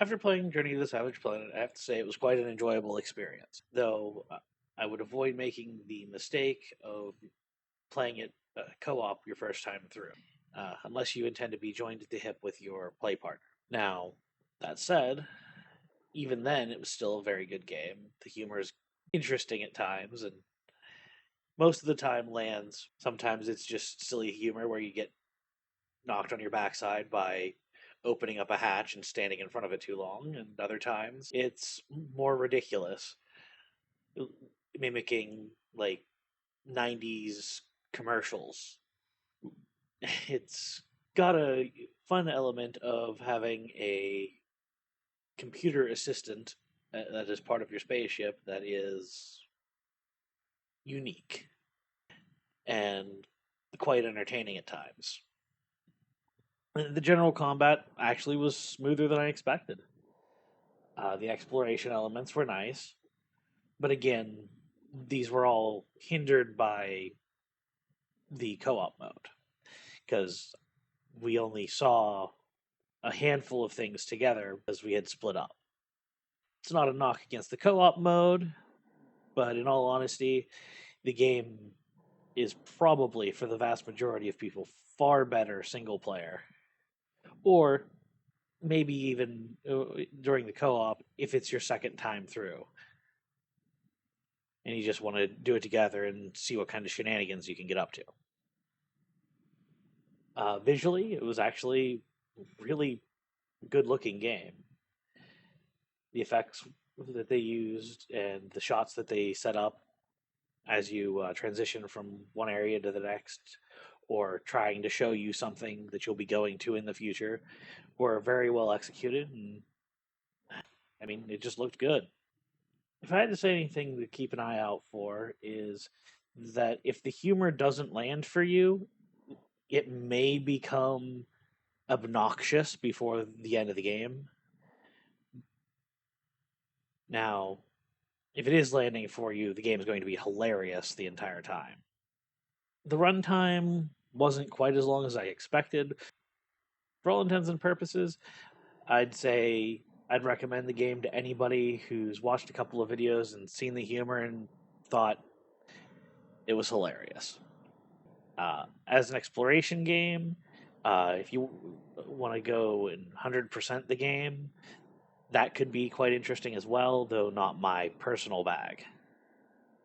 After playing Journey to the Savage Planet, I have to say it was quite an enjoyable experience. Though I would avoid making the mistake of playing it co-op your first time through, unless you intend to be joined at the hip with your play partner. Now, that said, even then, it was still a very good game. The humor is interesting at times, and most of the time lands. Sometimes it's just silly humor where you get knocked on your backside by opening up a hatch and standing in front of it too long, and other times it's more ridiculous, mimicking like 90s commercials. It's got a fun element of having a computer assistant that is part of your spaceship that is unique and quite entertaining at times. The general combat actually was smoother than I expected. The exploration elements were nice, but again, these were all hindered by the co-op mode because we only saw a handful of things together as we had split up. It's not a knock against the co-op mode, but in all honesty, the game is probably, for the vast majority of people, far better single player. Or maybe even during the co-op if it's your second time through and you just want to do it together and see what kind of shenanigans you can get up to. Visually, it was actually really good looking game. The effects that they used and the shots that they set up as you transition from one area to the next, or trying to show you something that you'll be going to in the future, were very well executed. And I mean, it just looked good. If I had to say anything to keep an eye out for, is that if the humor doesn't land for you, it may become obnoxious before the end of the game. Now, if it is landing for you, the game is going to be hilarious the entire time. The runtime wasn't quite as long as I expected. For all intents and purposes, I'd say I'd recommend the game to anybody who's watched a couple of videos and seen the humor and thought it was hilarious. As an exploration game, if you want to go and 100% the game, that could be quite interesting as well, though not my personal bag.